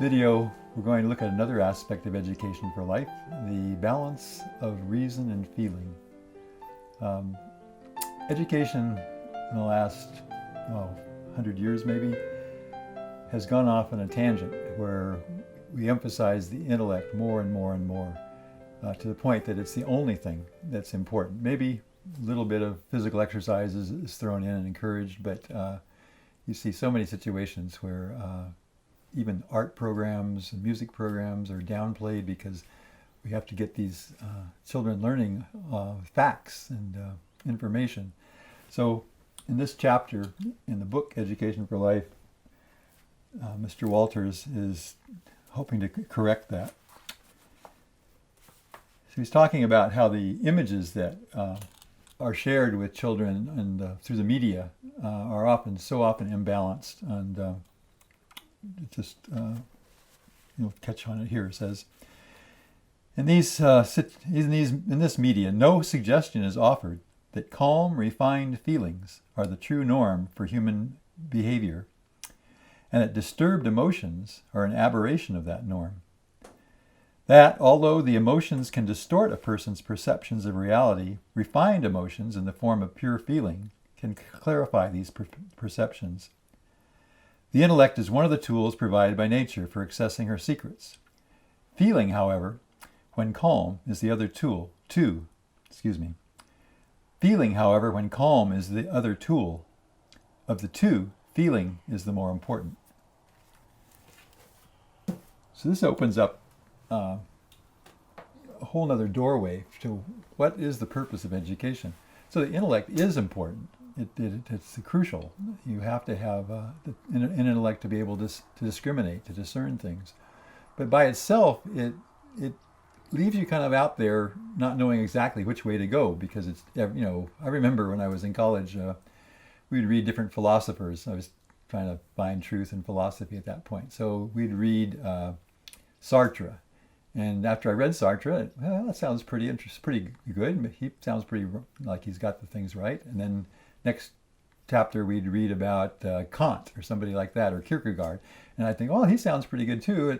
video, we're going to look at another aspect of education for life, the balance of reason and feeling. Education in the last 100 years maybe has gone off on a tangent where we emphasize the intellect more and more and more to the point that it's the only thing that's important. Maybe a little bit of physical exercises is thrown in and encouraged, but you see so many situations where even art programs and music programs are downplayed because we have to get these children learning facts and information. So in this chapter in the book Education for Life, Mr. Walters is hoping to correct that. So he's talking about how the images that are shared with children and through the media are so often imbalanced, and just catch on it here. It says, in this media, no suggestion is offered that calm, refined feelings are the true norm for human behavior, and that disturbed emotions are an aberration of that norm. That, although the emotions can distort a person's perceptions of reality, refined emotions in the form of pure feeling can clarify these perceptions. The intellect is one of the tools provided by nature for accessing her secrets. Feeling, however, when calm, is the other tool, Feeling, however, when calm is the other tool. Of the two, feeling is the more important. So this opens up a whole other doorway to what is the purpose of education. So the intellect is important. It's crucial. You have to have an intellect to be able to discriminate, to discern things. But by itself, it leaves you kind of out there not knowing exactly which way to go, because it's, I remember when I was in college, we'd read different philosophers. I was trying to find truth in philosophy at that point. So we'd read Sartre. And after I read Sartre, that sounds pretty interesting, pretty good. He sounds pretty like he's got the things right. And then next chapter we'd read about Kant or somebody like that, or Kierkegaard. And I think, oh, he sounds pretty good too.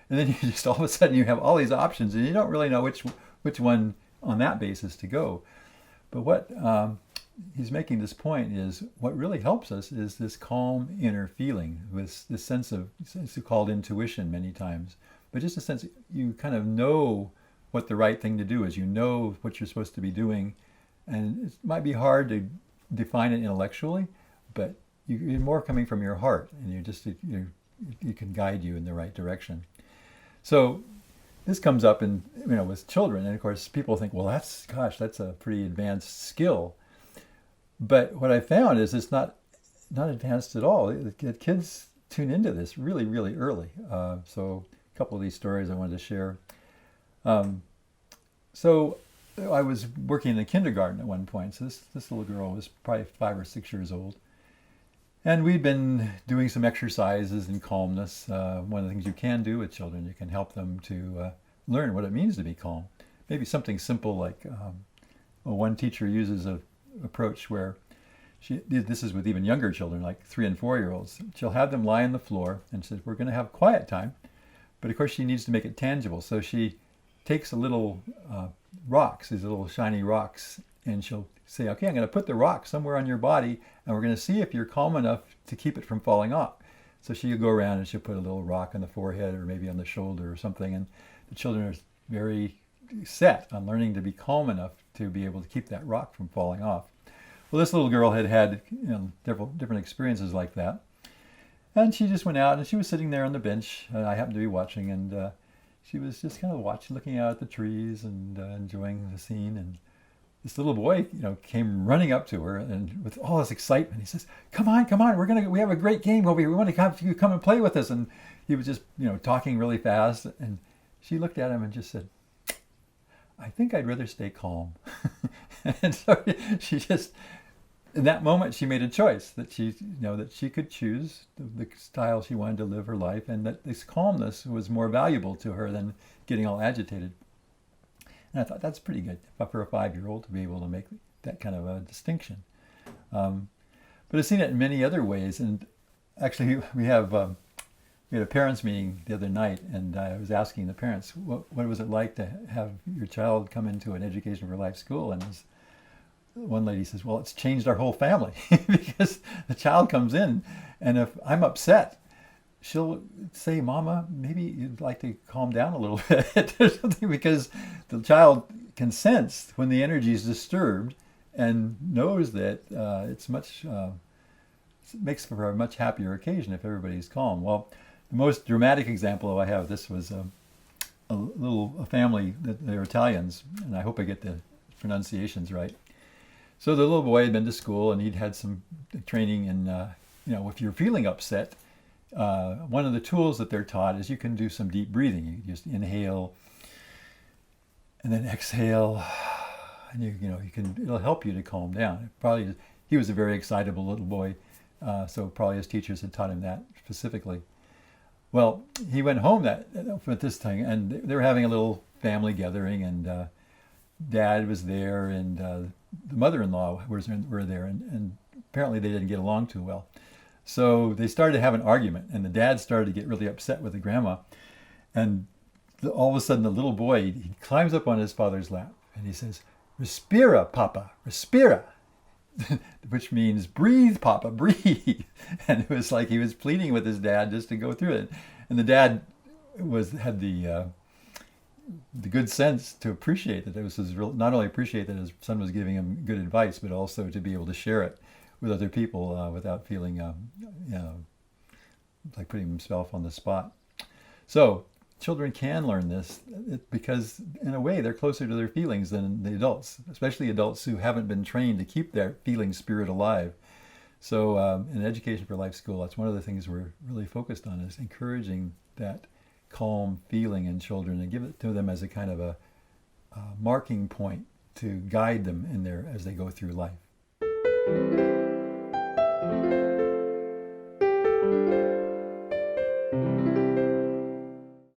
And then you just all of a sudden you have all these options and you don't really know which one on that basis to go. But what he's making this point is what really helps us is this calm inner feeling, with this sense of, it's called intuition many times, but just a sense you kind of know what the right thing to do is. You know what you're supposed to be doing, and it might be hard to define it intellectually, but you're more coming from your heart, and you can guide you in the right direction. So this comes up in with children, and of course people think, well, that's a pretty advanced skill. But what I found is it's not advanced at all. The kids tune into this really, really early. So a couple of these stories I wanted to share. So I was working in a kindergarten at one point. So this little girl was probably 5 or 6 years old. And we'd been doing some exercises in calmness. One of the things you can do with children, you can help them to learn what it means to be calm. Maybe something simple like, one teacher uses an approach where this is with even younger children, like 3 and 4 year olds. She'll have them lie on the floor and says, we're going to have quiet time. But of course she needs to make it tangible. So she takes a little rocks, these little shiny rocks, and she'll say, okay, I'm going to put the rock somewhere on your body, and we're going to see if you're calm enough to keep it from falling off. So she'll go around and she'll put a little rock on the forehead or maybe on the shoulder or something, and the children are very set on learning to be calm enough to be able to keep that rock from falling off. Well, this little girl had different experiences like that, and she just went out and she was sitting there on the bench. I happened to be watching, and she was just kind of looking out at the trees and enjoying the scene. And this little boy, came running up to her, and with all this excitement, he says, "Come on! We have a great game over here. We want to have you come and play with us." And he was just, talking really fast. And she looked at him and just said, "I think I'd rather stay calm." And so she just, in that moment, she made a choice that that she could choose the style she wanted to live her life, and that this calmness was more valuable to her than getting all agitated. And I thought that's pretty good for a 5-year-old to be able to make that kind of a distinction. But I've seen it in many other ways. And actually, we have we had a parents meeting the other night, and I was asking the parents, what was it like to have your child come into an Education for Life school? And one lady says, well, it's changed our whole family because the child comes in, and if I'm upset, she'll say, Mama, maybe you'd like to calm down a little bit or something, because the child can sense when the energy is disturbed and knows that it's much, it makes for a much happier occasion if everybody's calm. Well, the most dramatic example I have, this was a family, that they're Italians, and I hope I get the pronunciations right. So the little boy had been to school, and he'd had some training in, if you're feeling upset, one of the tools that they're taught is you can do some deep breathing. You just inhale and then exhale, and it'll help you to calm down. Probably he was a very excitable little boy, so probably his teachers had taught him that specifically. Well, he went home with this thing, and they were having a little family gathering, and Dad was there, and the mother-in-law were there, and apparently they didn't get along too well. So they started to have an argument, and the dad started to get really upset with the grandma. And all of a sudden, the little boy, he climbs up on his father's lap, and he says, "Respira, Papa, respira," which means breathe, Papa, breathe. And it was like he was pleading with his dad just to go through it. And the dad had the good sense to appreciate that not only appreciate that his son was giving him good advice, but also to be able to share it with other people without feeling like putting himself on the spot. So children can learn this because in a way they're closer to their feelings than the adults, especially adults who haven't been trained to keep their feeling spirit alive. So in Education for Life School, that's one of the things we're really focused on, is encouraging that calm feeling in children and give it to them as a kind of a marking point to guide them as they go through life.